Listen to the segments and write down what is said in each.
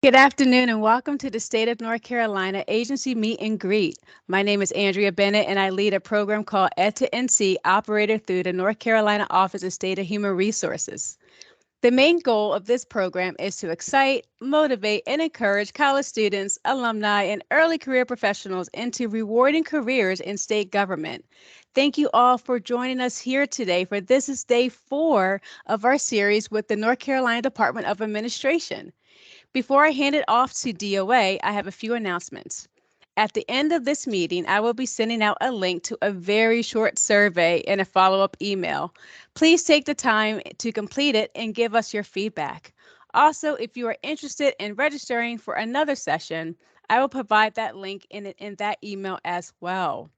Good afternoon and welcome to the State of North Carolina Agency Meet and Greet. My name is Andrea Bennett and I lead a program called Ed to NC, operated through the North Carolina Office of State of Human Resources. The main goal of this program is to excite, motivate, and encourage college students, alumni, and early career professionals into rewarding careers in state government. Thank you all for joining us here today for this is day 4 of our series with the North Carolina Department of Administration. Before I hand it off to DOA, I have a few announcements. At the end of this meeting, I will be sending out a link to a very short survey and a follow up email. Please take the time to complete it and give us your feedback. Also, if you are interested in registering for another session, I will provide that link in that email as well.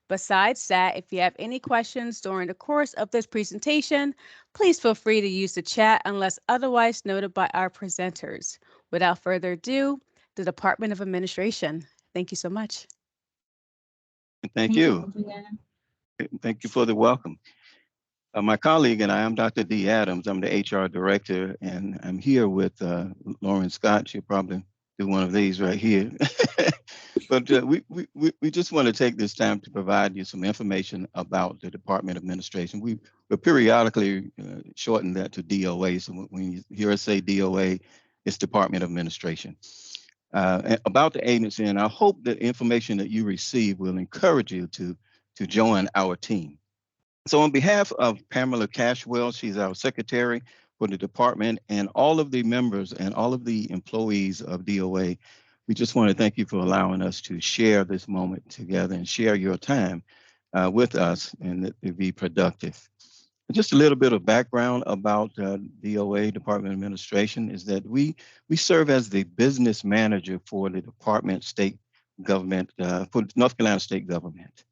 Besides that, if you have any questions during the course of this presentation, please feel free to use the chat unless otherwise noted by our presenters. Without further ado, the Department of Administration. Thank you so much. Thank you. Thank you for the welcome. My colleague and I am Dr. D. Adams. I'm the HR director, and I'm here with Lauren Scott. She'll probably do one of these right here. But we just want to take this time to provide you some information about the Department of Administration. We periodically shorten that to DOA. So when you hear us say DOA, it's Department of Administration. About the agency, and I hope that information that you receive will encourage you to join our team. So on behalf of Pamela Cashwell, she's our secretary for the department, and all of the members and all of the employees of DOA, we just want to thank you for allowing us to share this moment together and share your time with us and to be productive. Just a little bit of background about DOA, Department of Administration, is that we serve as the business manager for the department, state government, for North Carolina state government.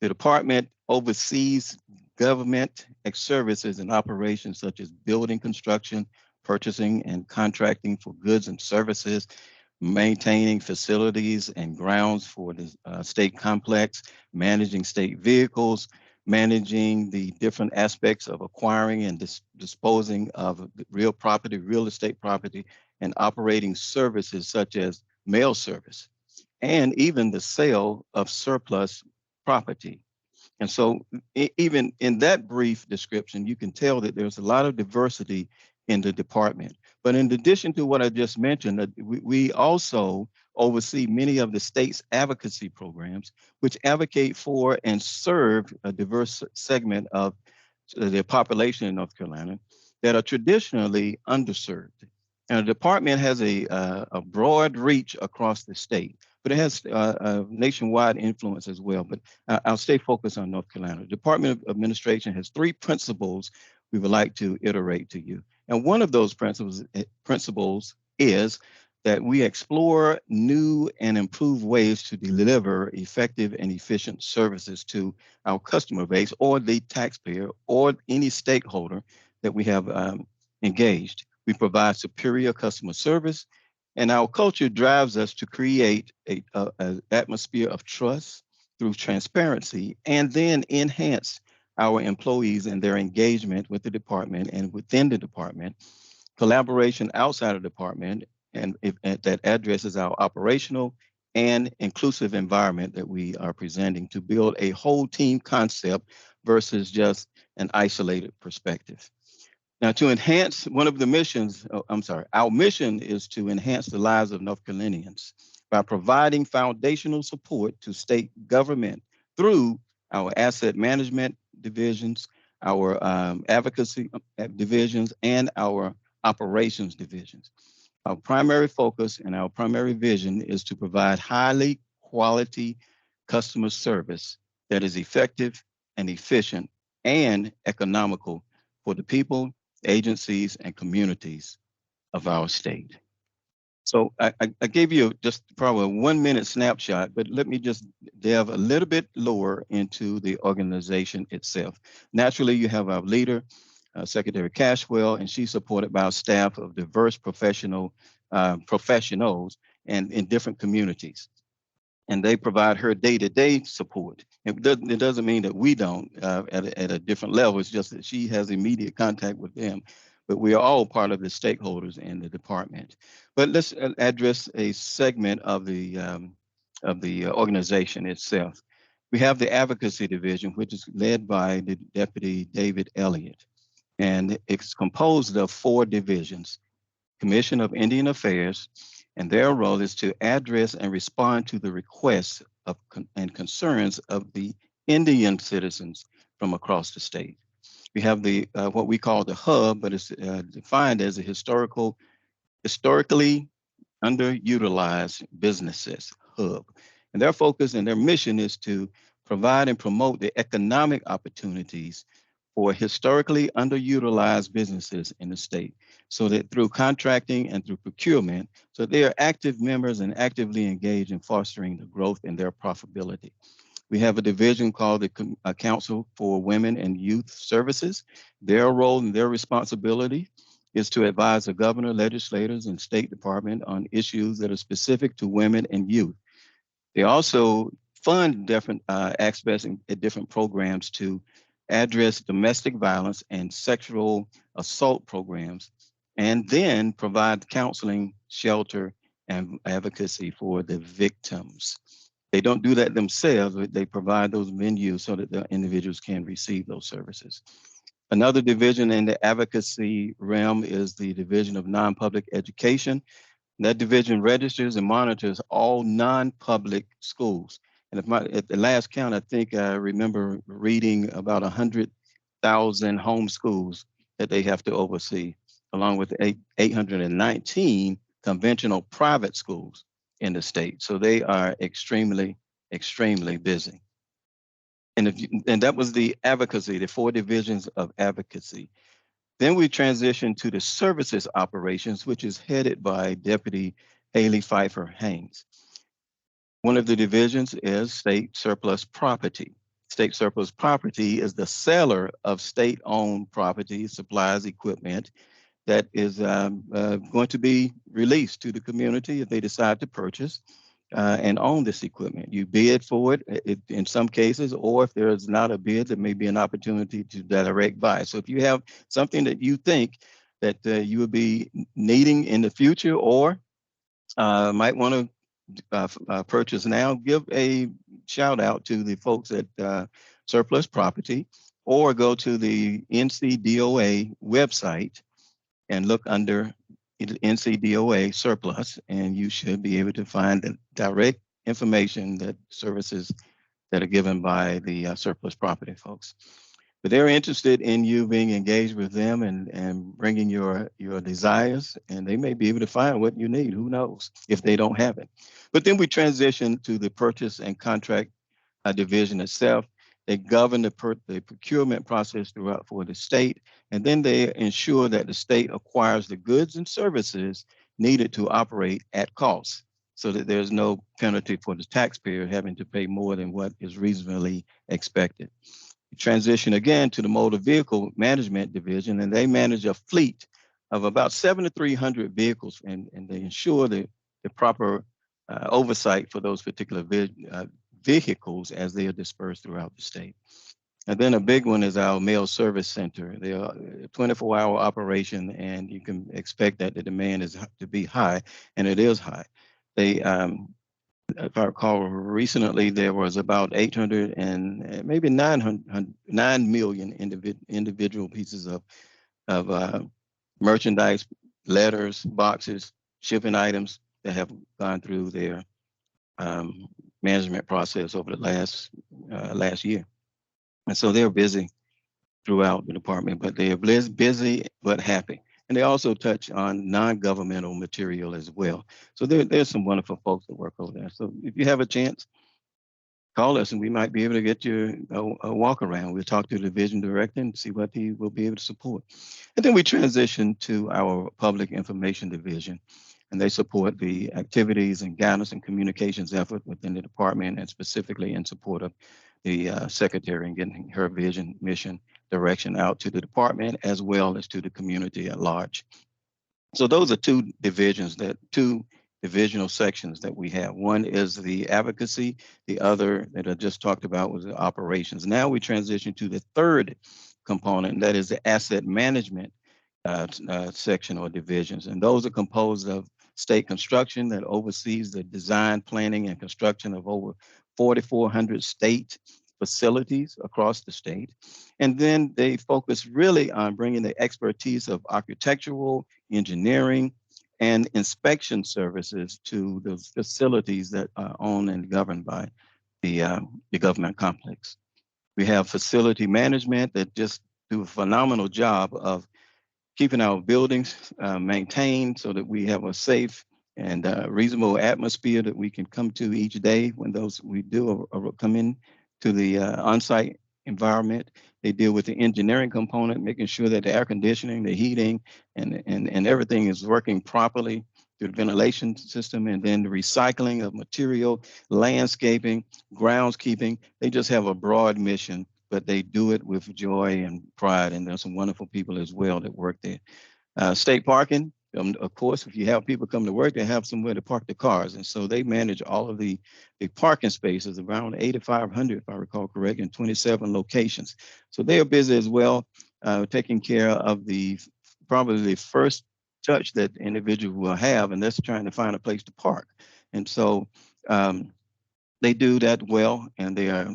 The department oversees government services and operations such as building construction, purchasing and contracting for goods and services, maintaining facilities and grounds for the state complex, managing state vehicles, managing the different aspects of acquiring and disposing of real property, real estate property, and operating services such as mail service, and even the sale of surplus property. And so even in that brief description, you can tell that there's a lot of diversity in the department. But in addition to what I just mentioned, we also oversee many of the state's advocacy programs, which advocate for and serve a diverse segment of the population in North Carolina that are traditionally underserved. And the department has a broad reach across the state, but it has a nationwide influence as well. But I'll stay focused on North Carolina. The Department of Administration has 3 principles we would like to iterate to you. And one of those principles is that we explore new and improved ways to deliver effective and efficient services to our customer base or the taxpayer or any stakeholder that we have engaged. We provide superior customer service, and our culture drives us to create an atmosphere of trust through transparency and then enhance our employees and their engagement with the department and within the department, collaboration outside of the department, and that addresses our operational and inclusive environment that we are presenting to build a whole team concept versus just an isolated perspective. Now, to enhance one of the missions, our mission is to enhance the lives of North Carolinians by providing foundational support to state government through our asset management divisions, our advocacy divisions, and our operations divisions. Our primary focus and our primary vision is to provide highly quality customer service that is effective and efficient and economical for the people, agencies, and communities of our state. So I gave you just probably a 1-minute snapshot, but let me just delve a little bit lower into the organization itself. Naturally, you have our leader, Secretary Cashwell, and she's supported by a staff of diverse professionals and in different communities. And they provide her day-to-day support. It doesn't mean that we don't at a different level. It's just that she has immediate contact with them. but we are all part of the stakeholders in the department. But let's address a segment of the organization itself. We have the Advocacy Division, which is led by the Deputy David Elliott, and it's composed of 4 divisions: Commission of Indian Affairs, and their role is to address and respond to the requests of and concerns of the Indian citizens from across the state. We have the what we call the hub, but it's defined as a historically underutilized businesses hub. And their focus and their mission is to provide and promote the economic opportunities for historically underutilized businesses in the state, so that through contracting and through procurement, so they are active members and actively engaged in fostering the growth in their profitability. We have a division called the Council for Women and Youth Services. Their role and their responsibility is to advise the governor, legislators, and State Department on issues that are specific to women and youth. They also fund different aspects and different programs to address domestic violence and sexual assault programs, and then provide counseling, shelter, and advocacy for the victims. They don't do that themselves, but they provide those venues so that the individuals can receive those services. Another division in the advocacy realm is the Division of Non-Public Education. That division registers and monitors all non-public schools. And at the last count, I think I remember reading about 100,000 home schools that they have to oversee, along with 819 conventional private schools in the state. So they are extremely, extremely busy. And that was the advocacy, the 4 divisions of advocacy. Then we transitioned to the services operations, which is headed by Deputy Haley Pfeiffer Haynes. One of the divisions is state surplus property. State surplus property is the seller of state-owned property, supplies, equipment that is going to be released to the community if they decide to purchase and own this equipment. You bid for it in some cases, or if there is not a bid, there may be an opportunity to direct buy. So if you have something that you think that you will be needing in the future, or might want to purchase now, give a shout out to the folks at Surplus Property, or go to the NCDOA website and look under NCDOA surplus, and you should be able to find the direct information that services that are given by the surplus property folks. But they're interested in you being engaged with them and bringing your desires, and they may be able to find what you need. Who knows if they don't have it. But then we transition to the purchase and contract division itself. They govern the procurement process throughout for the state, and then they ensure that the state acquires the goods and services needed to operate at cost, so that there's no penalty for the taxpayer having to pay more than what is reasonably expected. We transition again to the motor vehicle management division, and they manage a fleet of about 7,300 vehicles, and they ensure the proper oversight for those particular vehicles as they are dispersed throughout the state. And then a big one is our mail service center. They are a 24-hour operation, and you can expect that the demand is to be high, and it is high. They, if I recall, recently there was about 800 and maybe 9 million individual pieces of merchandise, letters, boxes, shipping items that have gone through their management process over the last year. And so they're busy throughout the department, but they are busy but happy. And they also touch on non-governmental material as well. So there's some wonderful folks that work over there. So if you have a chance, call us and we might be able to get you a walk around. We'll talk to the division director and see what he will be able to support. And then we transition to our public information division, and they support the activities and guidance and communications effort within the department, and specifically in support of the secretary and getting her vision, mission, direction out to the department as well as to the community at large. So those are two divisional sections that we have. One is the advocacy, the other that I just talked about was the operations. Now we transition to the third component, and that is the asset management section or divisions. And those are composed of state construction that oversees the design, planning, and construction of over 4,400 state facilities across the state. And then they focus really on bringing the expertise of architectural, engineering, and inspection services to those facilities that are owned and governed by the government complex. We have facility management that just do a phenomenal job of keeping our buildings maintained so that we have a safe and reasonable atmosphere that we can come to each day when those we do come in to the on-site environment. They deal with the engineering component, making sure that the air conditioning, the heating, and everything is working properly through the ventilation system, and then the recycling of material, landscaping, groundskeeping. They just have a broad mission, but they do it with joy and pride. And there's some wonderful people as well that work there. State parking, of course, if you have people come to work, they have somewhere to park their cars. And so they manage all of the parking spaces, around 8,500, if I recall correct, in 27 locations. So they are busy as well, taking care of probably the first touch that the individual will have, and that's trying to find a place to park. And so they do that well, and they are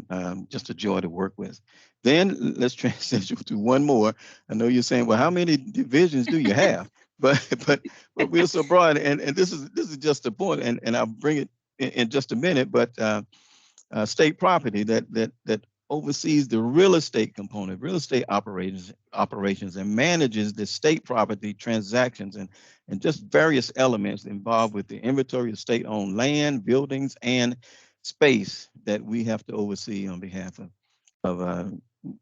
just a joy to work with. Then let's transition to one more. I know you're saying, well, how many divisions do you have? but we're so broad, and this is just a point, and I'll bring it in just a minute. But state property that oversees the real estate component, real estate operations, and manages the state property transactions and just various elements involved with the inventory of state-owned land, buildings, and space that we have to oversee on behalf of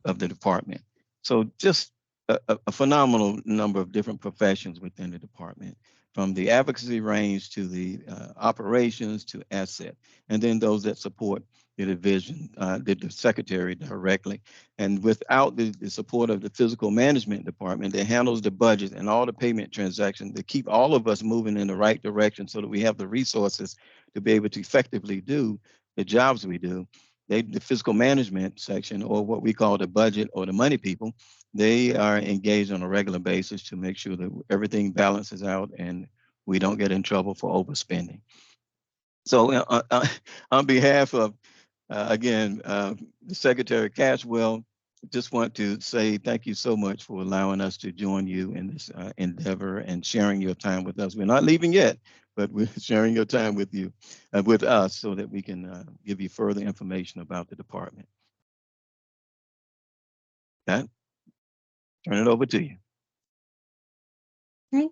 the department. So just a phenomenal number of different professions within the department, from the advocacy range to the operations to asset, and then those that support the division, the secretary directly. And without the support of the physical management department that handles the budget and all the payment transactions that keep all of us moving in the right direction so that we have the resources to be able to effectively do the jobs we do, the physical management section, or what we call the budget or the money people, they are engaged on a regular basis to make sure that everything balances out and we don't get in trouble for overspending. So on behalf of, again, the Secretary Cashwell, just want to say thank you so much for allowing us to join you in this endeavor and sharing your time with us. We're not leaving yet, but we're sharing your time with you, with us, so that we can give you further information about the department. That, turn it over to you. Okay.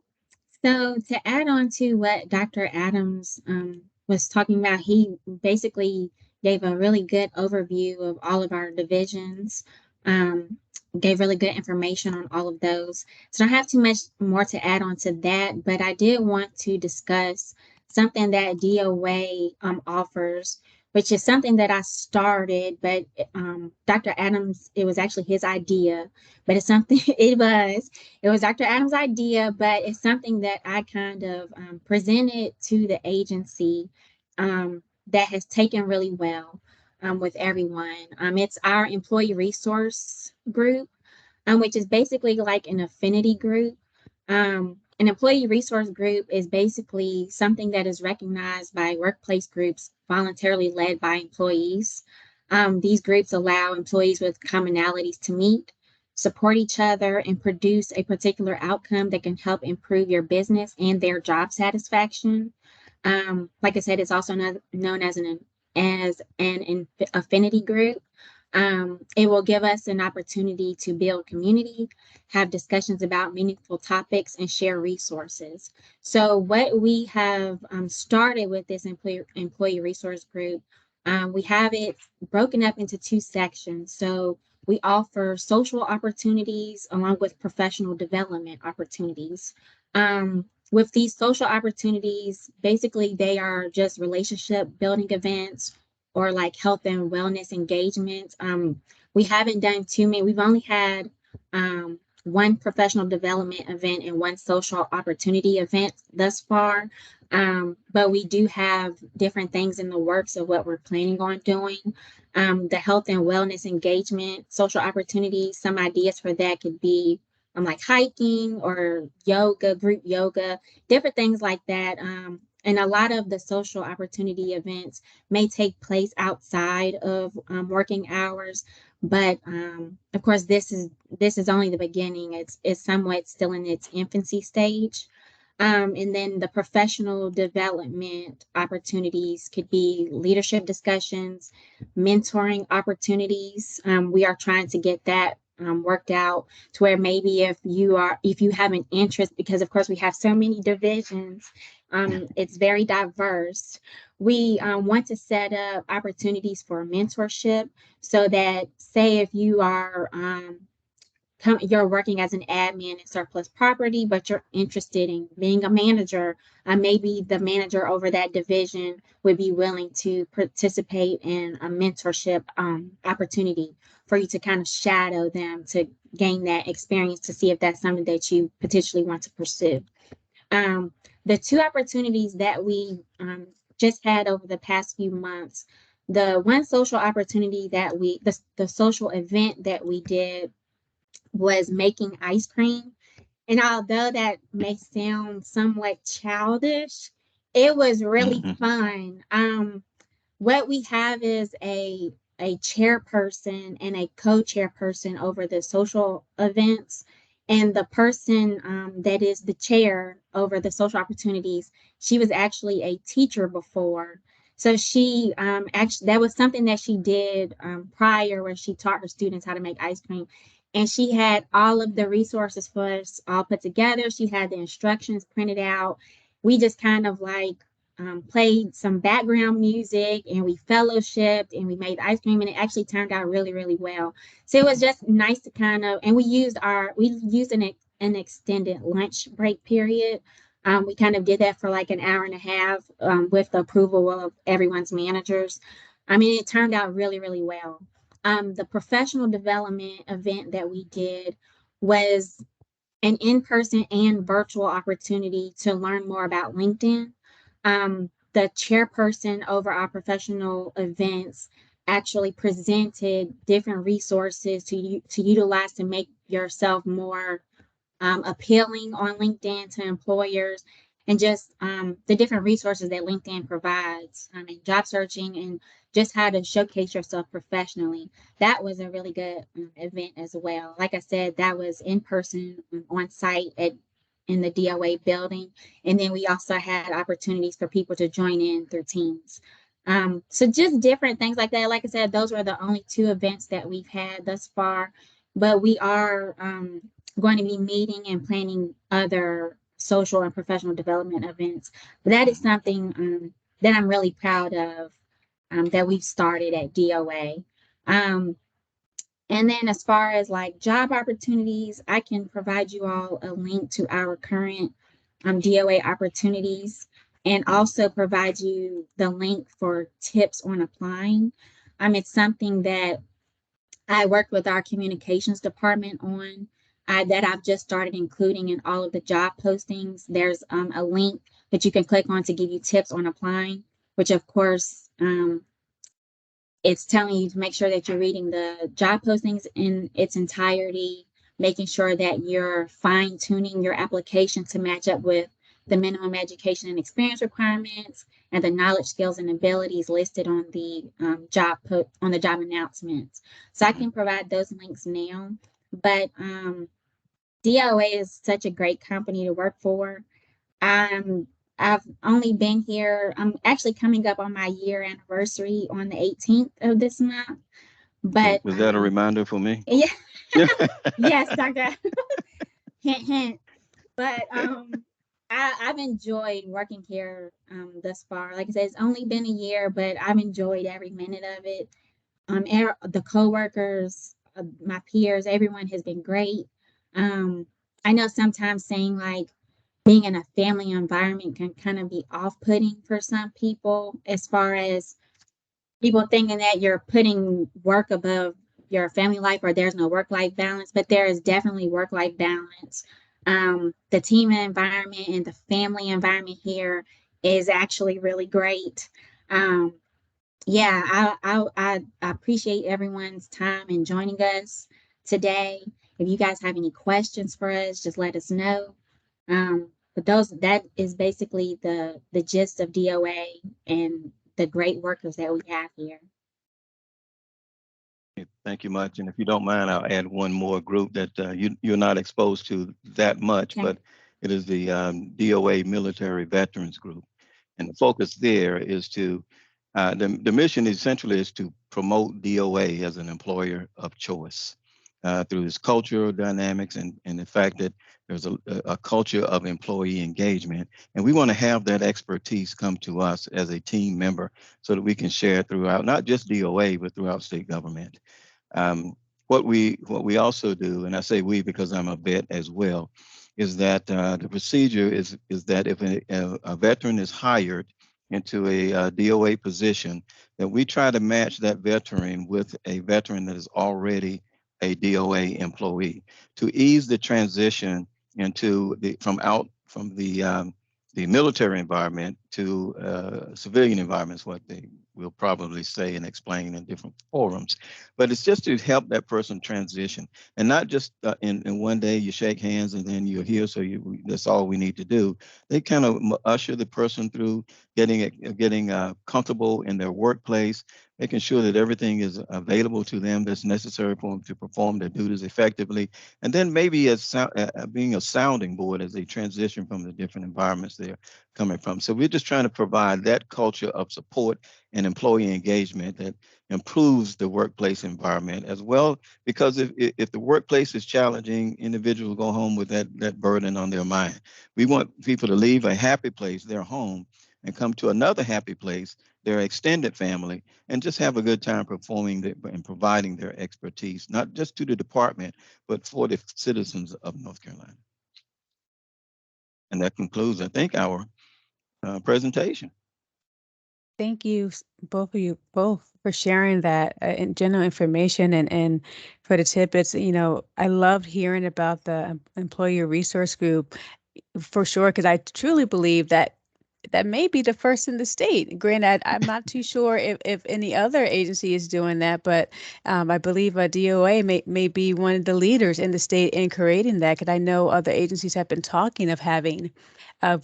So to add on to what Dr. Adams was talking about, he basically gave a really good overview of all of our divisions, gave really good information on all of those. So I don't have too much more to add on to that, but I did want to discuss something that DOA offers, which is something that I started, but Dr. Adams, it was actually his idea, but it's something, it was Dr. Adams' idea, but it's something that I kind of presented to the agency that has taken really well with everyone. It's our employee resource group, which is basically like an affinity group. An employee resource group is basically something that is recognized by workplace groups voluntarily led by employees. These groups allow employees with commonalities to meet, support each other, and produce a particular outcome that can help improve your business and their job satisfaction. Like I said, it's also known as an affinity group. It will give us an opportunity to build community, have discussions about meaningful topics, and share resources. So what we have started with this employee resource group, we have it broken up into two sections. So we offer social opportunities along with professional development opportunities. With these social opportunities, basically they are just relationship building events or like health and wellness engagements. We haven't done too many. We've only had one professional development event and one social opportunity event thus far. But we do have different things in the works of what we're planning on doing. The health and wellness engagement, social opportunities, some ideas for that could be like hiking or yoga, group yoga, different things like that. And a lot of the social opportunity events may take place outside of working hours, but of course, this is only the beginning. It's somewhat still in its infancy stage. And then the professional development opportunities could be leadership discussions, mentoring opportunities. We are trying to get that worked out to where maybe if you have an interest, because of course we have so many divisions, it's very diverse. We want to set up opportunities for mentorship so that, say, if you are you're working as an admin in surplus property, but you're interested in being a manager, maybe the manager over that division would be willing to participate in a mentorship opportunity for you to kind of shadow them to gain that experience to see if that's something that you potentially want to pursue. The two opportunities that we just had over the past few months, the one social opportunity that the social event that we did was making ice cream. And although that may sound somewhat childish, it was really fun. What we have is a chairperson and a co-chairperson over the social events. And the person that is the chair over the social opportunities, she was actually a teacher before. So she actually, that was something that she did prior, where she taught her students how to make ice cream. And she had all of the resources for us all put together. She had the instructions printed out. We just kind of like played some background music, and we fellowshipped, and we made ice cream, and it actually turned out really, really well. So it was just nice to kind of, and we used an extended lunch break period. We kind of did that for like an hour and a half with the approval of everyone's managers. I mean, it turned out really, really well. The professional development event that we did was an in-person and virtual opportunity to learn more about LinkedIn. The chairperson over our professional events actually presented different resources to utilize to make yourself more appealing on LinkedIn to employers, and just the different resources that LinkedIn provides in job searching, and just how to showcase yourself professionally. That was a really good event as well. Like I said, that was in person, on site in the DOA building. And then we also had opportunities for people to join in through Teams. So just different things like that. Like I said, those were the only two events that we've had thus far, but we are going to be meeting and planning other social and professional development events. But that is something that I'm really proud of, that we've started at DOA. And then as far as like job opportunities, I can provide you all a link to our current DOA opportunities, and also provide you the link for tips on applying. It's something that I worked with our communications department on, that I've just started including in all of the job postings. There's a link that you can click on to give you tips on applying, which of course, it's telling you to make sure that you're reading the job postings in its entirety, making sure that you're fine tuning your application to match up with the minimum education and experience requirements and the knowledge, skills, and abilities listed on the job announcements. So I can provide those links now. But DOA is such a great company to work for. I've only been here, I'm actually coming up on my year anniversary on the 18th of this month. But was that a reminder for me? Yeah. Yes, Dr. Hint, hint. But I've enjoyed working here thus far. Like I said, it's only been a year, but I've enjoyed every minute of it. The coworkers, my peers, everyone has been great. I know sometimes saying like being in a family environment can kind of be off-putting for some people, as far as people thinking that you're putting work above your family life, or there's no work-life balance, but there is definitely work-life balance. The team environment and the family environment here is actually really great. Yeah, I appreciate everyone's time in joining us today. If you guys have any questions for us, just let us know. But that is basically the gist of DOA and the great workers that we have here. Thank you much. And if you don't mind, I'll add one more group that you're not exposed to that much, Okay. but it is the DOA Military Veterans Group. And the focus there is to, the mission essentially is to promote DOA as an employer of choice through its cultural dynamics and the fact that there's a culture of employee engagement. And we want to have that expertise come to us as a team member so that we can share throughout, not just DOA, but throughout state government. What we also do, and I say we because I'm a vet as well, is that the procedure is that if a veteran is hired into a DOA position, that we try to match that veteran with a veteran that is already a DOA employee to ease the transition into from the military environment to civilian environments, what they will probably say and explain in different forums. But it's just to help that person transition, and not just in one day you shake hands and then you're here, so that's all we need to do. They kind of usher the person through getting comfortable in their workplace, making sure that everything is available to them that's necessary for them to perform their duties effectively, and then maybe as being a sounding board as they transition from the different environments they're coming from. So we're just trying to provide that culture of support and employee engagement that improves the workplace environment as well, because if the workplace is challenging, individuals go home with that burden on their mind. We want people to leave a happy place, their home, and come to another happy place, their extended family, and just have a good time performing and providing their expertise, not just to the department, but for the citizens of North Carolina. And that concludes, I think, our presentation. Thank you, both of you, for sharing that general information and for the tidbits. You know, I loved hearing about the employee resource group for sure, because I truly believe that may be the first in the state. Granted, I'm not too sure if any other agency is doing that, but I believe a DOA may be one of the leaders in the state in creating that, because I know other agencies have been talking of having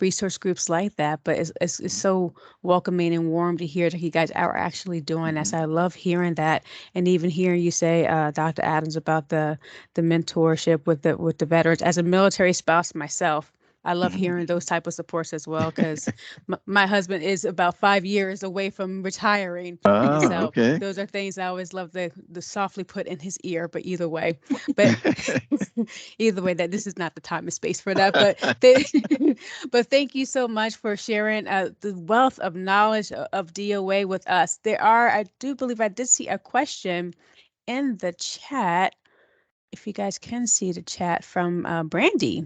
resource groups like that, but it's so welcoming and warm to hear that you guys are actually doing that. So I love hearing that, and even hearing you say, Dr. Adams, about the mentorship with the veterans. As a military spouse myself, I love hearing those type of supports as well, because my husband is about 5 years away from retiring. And so Okay. those are things I always love to softly put in his ear, but either way, that this is not the time and space for that. But thank you so much for sharing the wealth of knowledge of DOA with us. I do believe I did see a question in the chat. If you guys can see the chat from Brandy.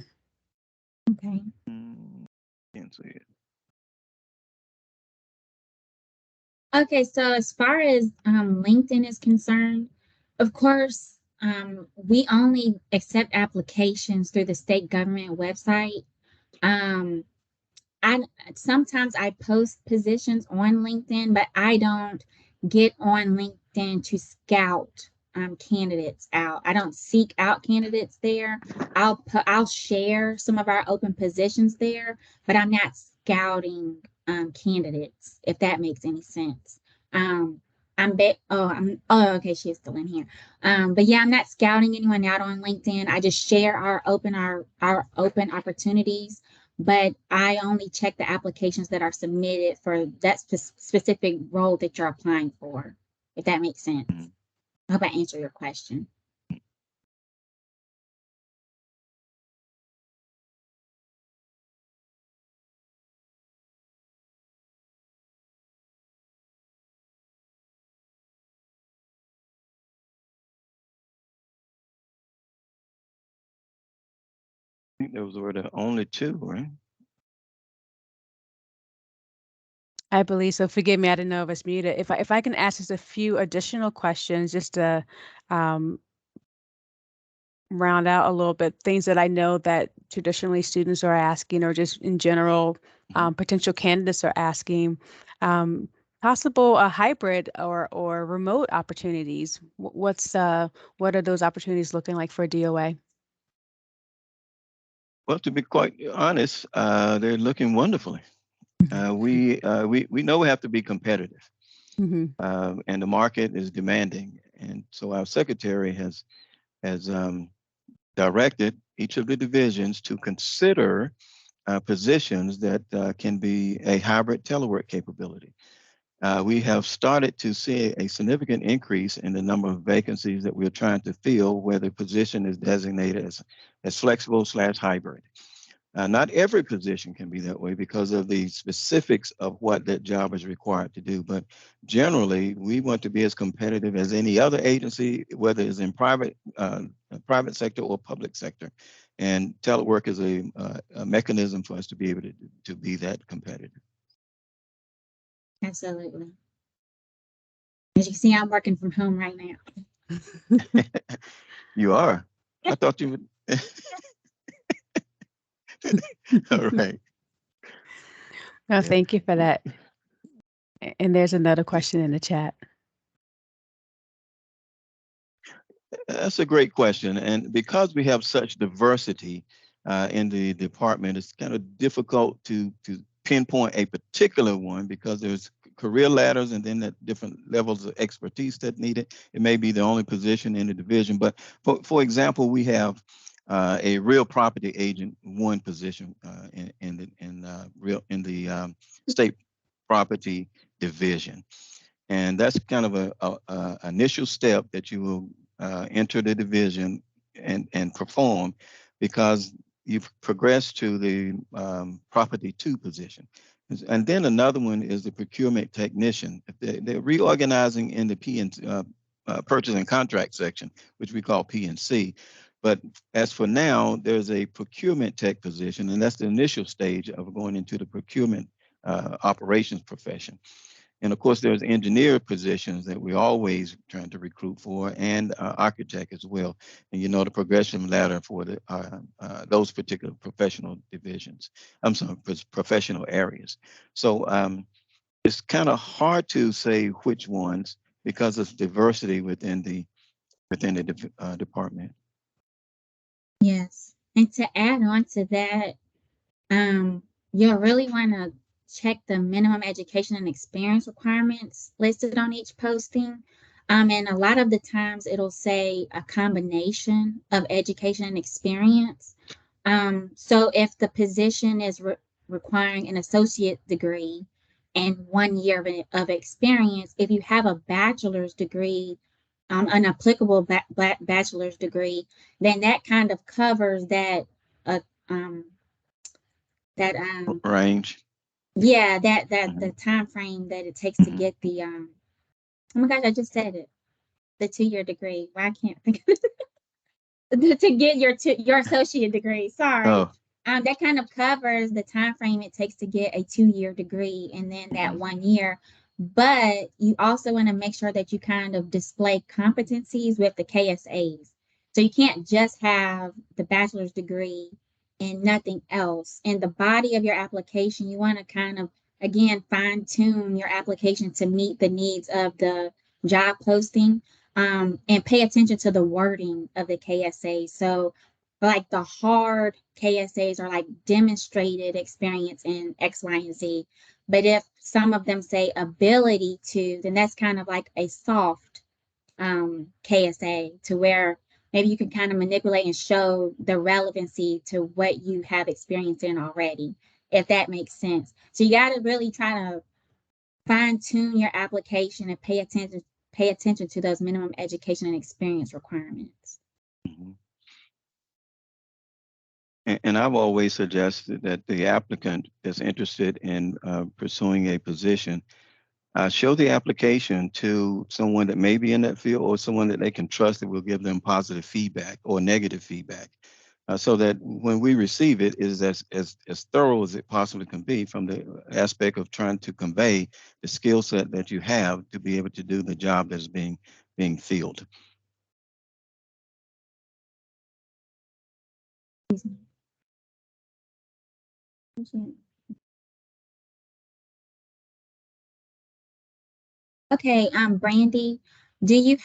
Okay. Can't see it. Okay, so as far as LinkedIn is concerned, of course, we only accept applications through the state government website. Sometimes I post positions on LinkedIn, but I don't get on LinkedIn to scout candidates out. I don't seek out candidates there. I'll share some of our open positions there, but I'm not scouting candidates, if that makes any sense. Okay, she's still in here. But yeah, I'm not scouting anyone out on LinkedIn. I just share our open opportunities, but I only check the applications that are submitted for that specific role that you're applying for, if that makes sense. I hope I answered your question. I think those were the only two, right? I believe so. Forgive me, I didn't know if it's muted. If I can ask just a few additional questions, just to round out a little bit, things that I know that traditionally students are asking, or just in general, potential candidates are asking. possible hybrid or remote opportunities. What are those opportunities looking like for DOA? Well, to be quite honest, they're looking wonderfully. We know we have to be competitive, Mm-hmm. and the market is demanding. And so our secretary has directed each of the divisions to consider positions that can be a hybrid telework capability. We have started to see a significant increase in the number of vacancies that we're trying to fill where the position is designated as flexible/hybrid. Not every position can be that way because of the specifics of what that job is required to do. But generally, we want to be as competitive as any other agency, whether it's in private sector or public sector. And telework is a mechanism for us to be able to be that competitive. Absolutely. As you can see, I'm working from home right now. You are. I thought you would. All right. No, thank you for that. And there's another question in the chat. That's a great question. And because we have such diversity in the department, it's kind of difficult to pinpoint a particular one because there's career ladders and then the different levels of expertise that needed. It may be the only position in the division. But for example, we have a real property agent, one position in the state property division. And that's kind of a initial step that you will enter the division and perform because you've progressed to the property 2 position. And then another one is the procurement technician. They're reorganizing in the purchase and contract section, which we call P&C. But as for now, there's a procurement tech position, and that's the initial stage of going into the procurement operations profession. And of course, there's engineer positions that we're always trying to recruit for, and architect as well. And you know the progression ladder for those particular professional divisions. I'm sorry, professional areas. So it's kind of hard to say which ones because of diversity within the department. Yes. And to add on to that, you'll really want to check the minimum education and experience requirements listed on each posting. And a lot of the times it'll say a combination of education and experience. So if the position is requiring an associate degree and 1 year of experience, if you have a bachelor's degree, an applicable bachelor's degree, then that kind of covers that range. Yeah, the time frame that it takes to get the oh my gosh, I just said it. The 2-year degree. Why I can't think of it. To get your associate degree. Sorry. Oh. That kind of covers the time frame it takes to get a 2-year degree and then that 1 year. But you also want to make sure that you kind of display competencies with the KSAs. So you can't just have the bachelor's degree and nothing else. In the body of your application, you want to kind of, again, fine tune your application to meet the needs of the job posting, and pay attention to the wording of the KSA. So like the hard KSAs are like demonstrated experience in X, Y, and Z. But if some of them say ability to, then that's kind of like a soft KSA to where maybe you can kind of manipulate and show the relevancy to what you have experience in already, if that makes sense. So you got to really try to fine tune your application and pay attention to those minimum education and experience requirements. Mm-hmm. And I've always suggested that the applicant that's interested in pursuing a position show the application to someone that may be in that field or someone that they can trust that will give them positive feedback or negative feedback, so that when we receive it is as thorough as it possibly can be from the aspect of trying to convey the skill set that you have to be able to do the job that's being filled. Okay, Brandy, do you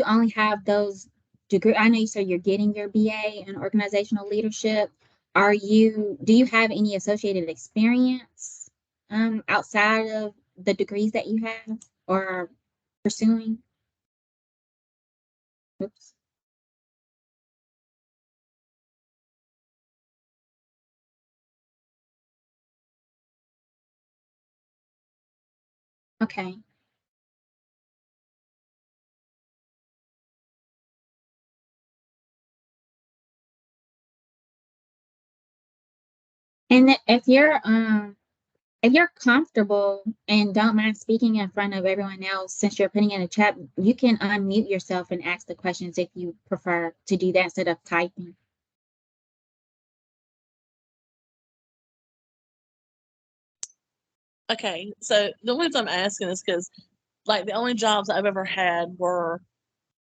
only have those degree? I know you said you're getting your BA in organizational leadership. Do you have any associated experience outside of the degrees that you have or are pursuing? Oops. Okay. And if you're comfortable and don't mind speaking in front of everyone else, since you're putting in a chat, you can unmute yourself and ask the questions if you prefer to do that instead of typing. Okay, so the reason I'm asking is because, like, the only jobs I've ever had were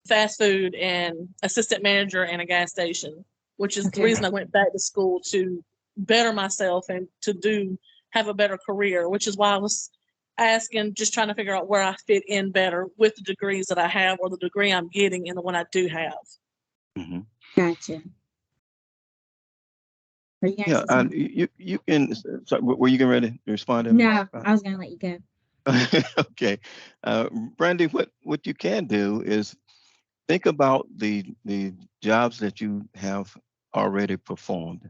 fast food and assistant manager in a gas station, which is the Okay. reason I went back to school to better myself and to have a better career, which is why I was asking, just trying to figure out where I fit in better with the degrees that I have or the degree I'm getting and the one I do have. Mhm. Gotcha. Were you Yeah, guys saying you can, so were you getting ready to respond to me? no, I was gonna let you go. Okay. Brandy, what you can do is think about the jobs that you have already performed.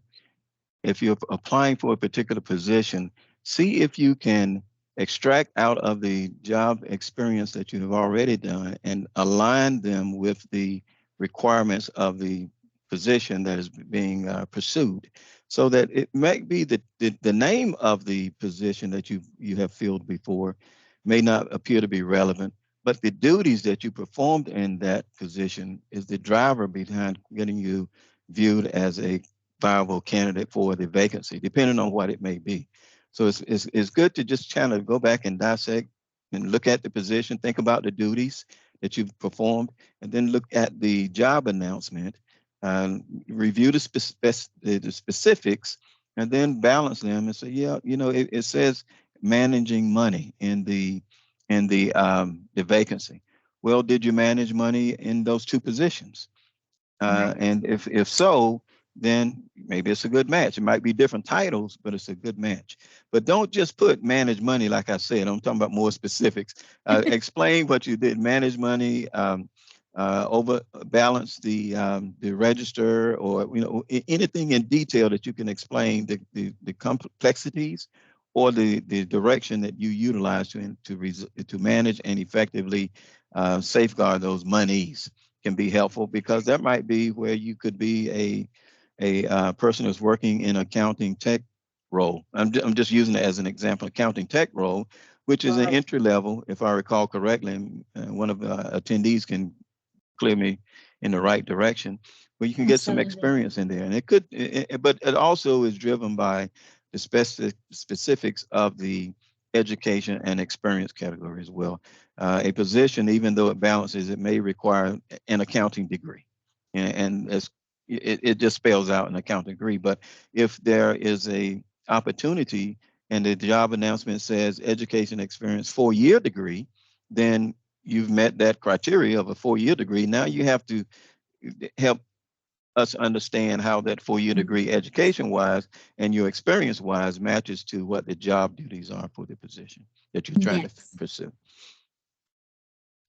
If you're applying for a particular position, see if you can extract out of the job experience that you have already done and align them with the requirements of the position that is being pursued. So that it might be that the name of the position that you have filled before may not appear to be relevant, but the duties that you performed in that position is the driver behind getting you viewed as a viable candidate for the vacancy, depending on what it may be. So it's good to just kind of go back and dissect and look at the position, think about the duties that you've performed, and then look at the job announcement, review the specifics, and then balance them and say, yeah, it says managing money in the vacancy. Well, did you manage money in those two positions? Right. And if so, then maybe it's a good match. It might be different titles, but it's a good match. But don't just put manage money, like I said. I'm talking about more specifics. Explain what you did. Manage money, over balance the register, or anything in detail that you can explain the complexities or the direction that you utilize to manage and effectively safeguard those monies can be helpful, because that might be where you could be a person who's working in accounting tech role. I'm just using it as an example, accounting tech role, which is an Right. entry level, if I recall correctly, and one of the attendees can clear me in the right direction, where you can get some Absolutely. experience in there. And but it also is driven by the specifics of the education and experience category as well. A position, even though it balances, it may require an accounting degree, and it just spells out an accounting degree. But if there is a opportunity and the job announcement says education experience 4-year degree, then you've met that criteria of a 4-year degree. Now you have to help us understand how that 4-year degree education wise and your experience wise matches to what the job duties are for the position that you're trying to Yes. pursue.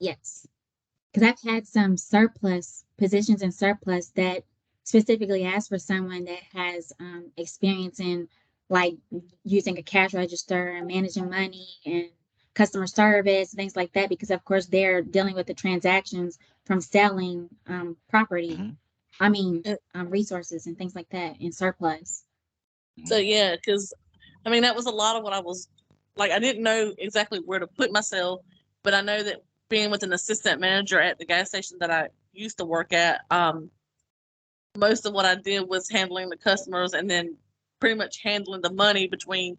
Yes. Because I've had some surplus positions in surplus that specifically ask for someone that has experience in like using a cash register and managing money and customer service, things like that, because of course they're dealing with the transactions from selling property. Mhm, I mean, Uh, resources and things like that in surplus. So mhm, yeah, because I mean that was a lot of what I was like. I didn't know exactly where to put myself, but I know that being with an assistant manager at the gas station that I used to work at, most of what I did was handling the customers and then pretty much handling the money between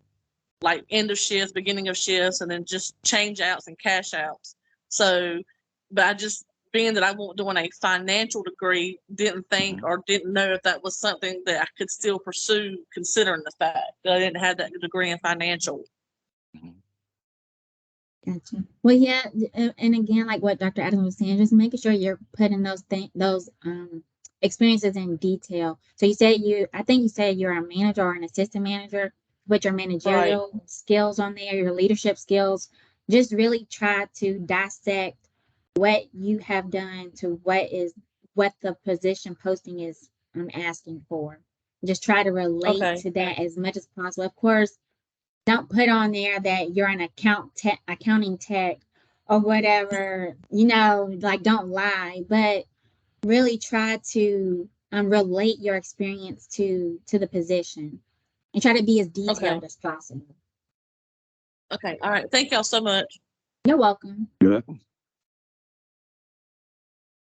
like end of shifts, beginning of shifts, and then just change outs and cash outs. So, but I just, being that I wasn't doing a financial degree, didn't think mhm. or didn't know if that was something that I could still pursue, considering the fact that I didn't have that degree in financial. Mhm. Gotcha. Well, yeah, and again, like what Dr. Adams was saying, just making sure you're putting those experiences in detail. So you said I think you said you're a manager or an assistant manager. Put your managerial skills on there, your leadership skills. Just really try to dissect what you have done to what the position posting is asking for. Just try to relate Okay. to that as much as possible. Of course, don't put on there that you're an accounting tech or whatever, like don't lie, but really try to relate your experience to the position and try to be as detailed as possible. Okay. All right. Thank y'all so much. You're welcome. You're welcome.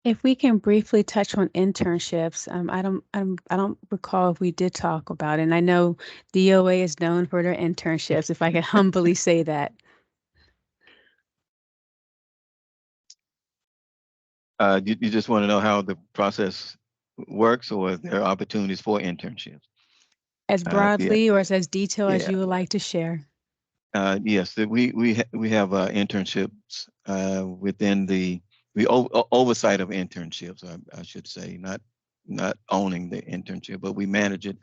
If we can briefly touch on internships, I don't recall if we did talk about it. And I know DOA is known for their internships, if I can humbly say that. You just want to know how the process works, or there are opportunities for internships? As Yeah. broadly or as detailed as Yeah. you would like to share. Yes, we have internships within the oversight of internships. I should say, not owning the internship, but we manage it.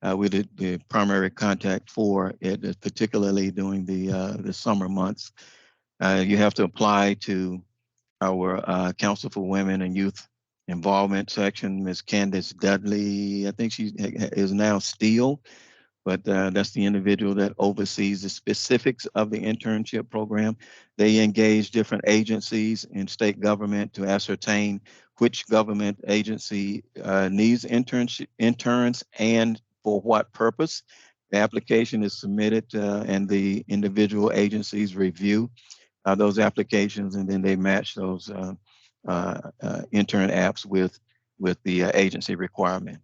We're the primary contact for it, particularly during the summer months. You have to apply to our Council for Women and Youth Involvement section. Ms. Candace Dudley, I think she is now Steele, but that's the individual that oversees the specifics of the internship program. They engage different agencies in state government to ascertain which government agency needs interns and for what purpose. The application is submitted and the individual agencies review those applications, and then they match those intern apps with the agency requirement.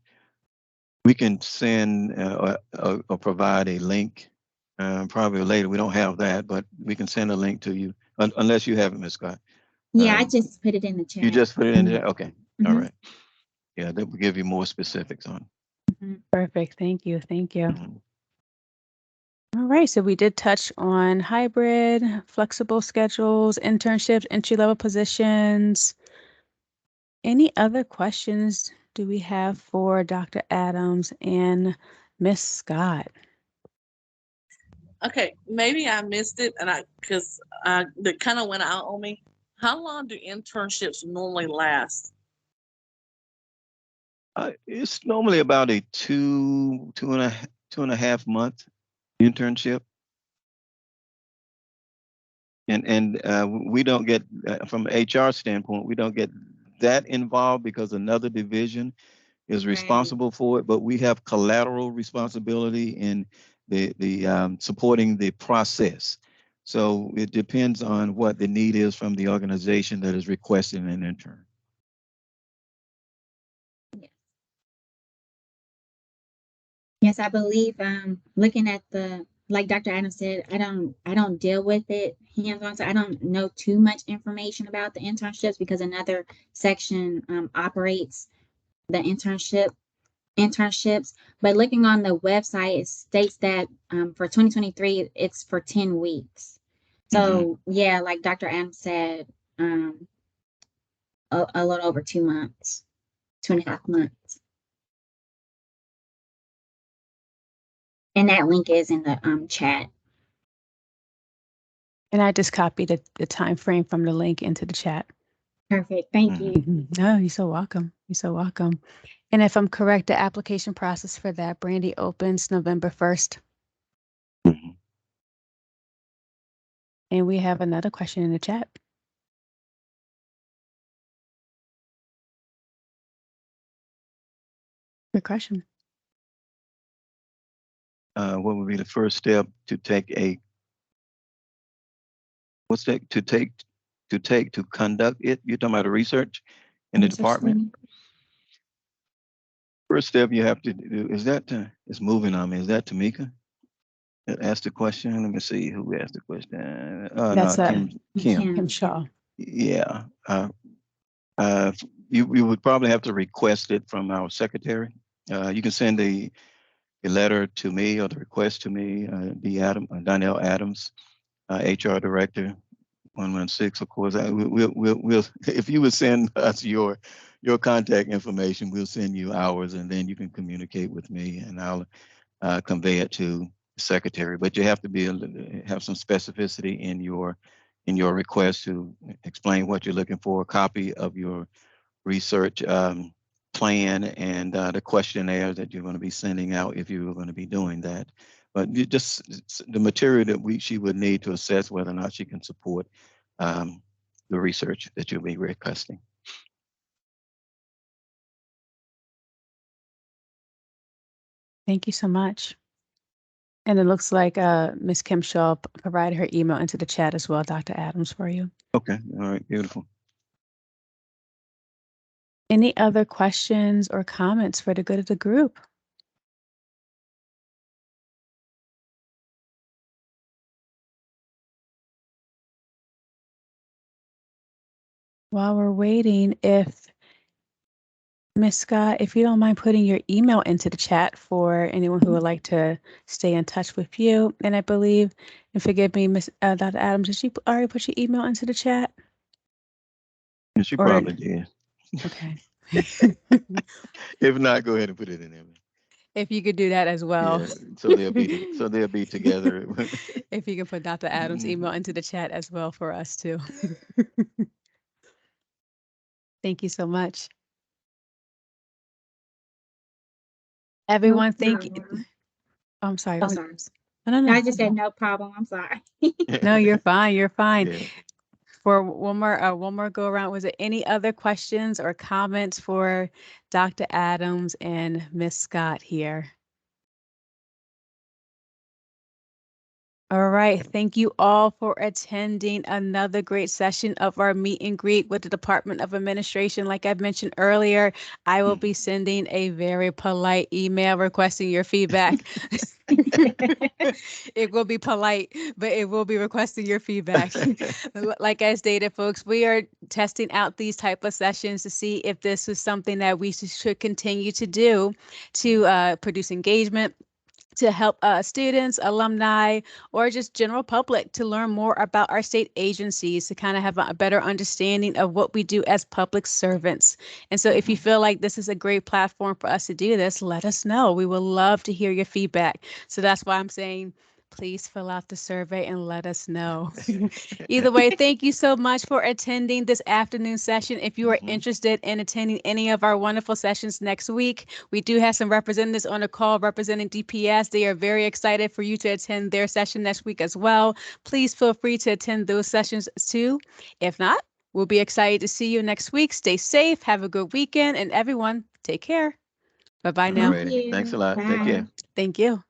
We can send or provide a link probably later. We don't have that, but we can send a link to you unless you have it, Ms. Scott. Yeah, I just put it in the chat. You just put it in there? Okay. All Mhm. right. Yeah, that will give you more specifics on it. Perfect. Thank you. Thank you. Mhm. All right. So we did touch on hybrid, flexible schedules, internships, entry-level positions. Any other questions do we have for Dr. Adams and Miss Scott? Okay. Maybe I missed it, and because that kind of went out on me. How long do internships normally last? It's normally about a two and a half month internship. And we don't get, from an HR standpoint, we don't get that involved because another division is responsible for it, but we have collateral responsibility in the supporting the process. So it depends on what the need is from the organization that is requesting an intern. Yes, I believe looking at like Dr. Adams said, I don't deal with it hands-on, so I don't know too much information about the internships because another section operates the internships. But looking on the website, it states that for 2023, it's for 10 weeks. So yeah, like Dr. Adams said, a little over 2 months, 2.5 months. And that link is in the chat. And I just copied the time frame from the link into the chat. Perfect. Thank you. No, you're so welcome. You're so welcome. And if I'm correct, the application process for that, Brandy, opens November 1st. And we have another question in the chat. Good question. What would be the first step to take to conduct it? You're talking about a research in the department? First step you have to do is that it's moving on me. Is that Tamika that asked the question? Let me see who asked the question. That's no, Kim Shaw. Yeah. You would probably have to request it from our secretary. You can send a letter to me or the request to me, Donnell Adams, HR director, 116, of course. We'll if you would send us your contact information, we'll send you ours, and then you can communicate with me, and I'll convey it to the secretary. But you have to be able to have some specificity in your request to explain what you're looking for, a copy of your research plan, and the questionnaire that you're going to be sending out if you were going to be doing that. But the material that she would need to assess whether or not she can support the research that you'll be requesting. Thank you so much. And it looks like Ms. Kim Shaw provided her email into the chat as well, Dr. Adams, for you. Okay, all right, beautiful. Any other questions or comments for the good of the group? While we're waiting, if Ms. Scott, if you don't mind putting your email into the chat for anyone who would like to stay in touch with you. And I believe, and forgive me, Ms. Dr. Adams, did you already put your email into the chat? Yeah, she Or- probably did. Okay. If not, go ahead and put it in there. If you could do that as well. Yeah, so they'll be together. If you can put Dr. Adams' Mhm. email into the chat as well for us too. Thank you so much. Everyone, thank you. problem. I'm sorry. Oh, go sorry. ahead. No. I just said no problem. I'm sorry. No, you're fine. You're fine. Yeah. For one more go around, was there any other questions or comments for Dr. Adams and Miss Scott here? All right. Thank you all for attending another great session of our meet and greet with the Department of Administration. Like I mentioned earlier, I will be sending a very polite email requesting your feedback. It will be polite, but it will be requesting your feedback. Like I stated, folks, we are testing out these type of sessions to see if this is something that we should continue to do to produce engagement, to help students, alumni, or just general public to learn more about our state agencies, to kind of have a better understanding of what we do as public servants. And so if you feel like this is a great platform for us to do this, let us know. We would love to hear your feedback. So that's why I'm saying, please fill out the survey and let us know. Either way, thank you so much for attending this afternoon session. If you are interested in attending any of our wonderful sessions next week, we do have some representatives on the call representing DPS. They are very excited for you to attend their session next week as well. Please feel free to attend those sessions too. If not, we'll be excited to see you next week. Stay safe, have a good weekend, and everyone, take care. Bye-bye now. Alrighty. Thanks a lot. Take Bye. care. Thank you.